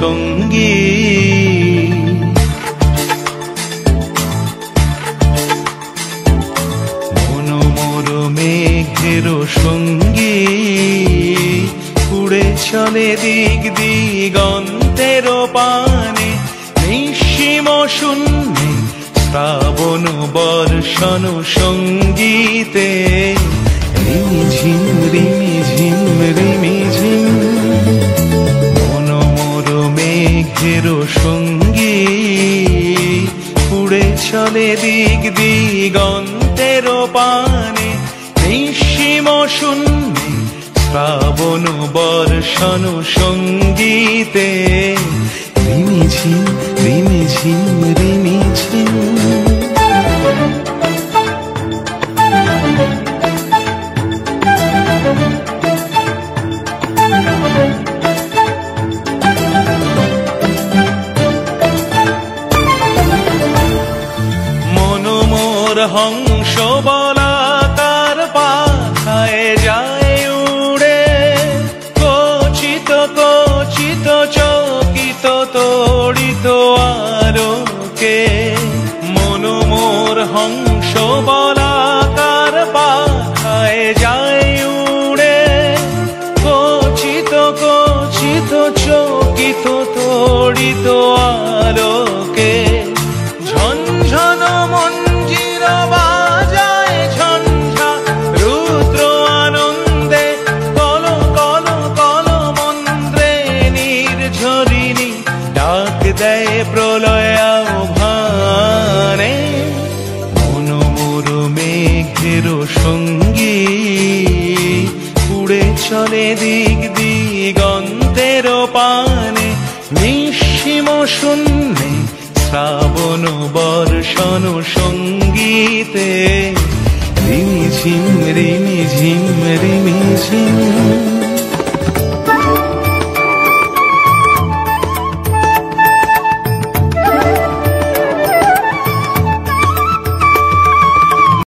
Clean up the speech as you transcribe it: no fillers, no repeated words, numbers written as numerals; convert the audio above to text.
সঙ্গী। মনোমোর মেঘের সঙ্গী উড়ে চলে দিক দিগন্তের পানে, নিঃসীম শূন্যে শ্রাবণ বর্ষণ সঙ্গীতে। রিমিঝিম রিমিঝিম রিমিঝিম মনোমোর মেঘের সঙ্গী উড়ে চলে দিক দিগন্তের পানে, নিঃসীম শূন্যে শ্রাবণ বর্ষণ সঙ্গীতে। রিমিঝিম রিমিঝিম রিমিঝিম। মনোমোর হংস বলাকার পাখায় যায় উড়ে, কচিত কচিত চকিত তড়িত আলোকে। মনোমোর হংস বলাকার পাখায় যায় উড়ে, কচিত কচিত চকিত তড়িত আলোকে। ঝনঝন মঞ্জির বাজায় ঝঞ্ঝা রুদ্র আনন্দে, কল কল কল মন্ত্রে নির্ঝরিণী ডাক দেয় প্রলয় আহ্বানে। মনোমোর মেঘের সঙ্গী উড়ে চলে দিক দিগন্তের পানে, নিঃসীম শূন্যে শ্রাবণ বর্ষণ সঙ্গীতে। রিমিঝিম রিমিঝিম রিমিঝিম।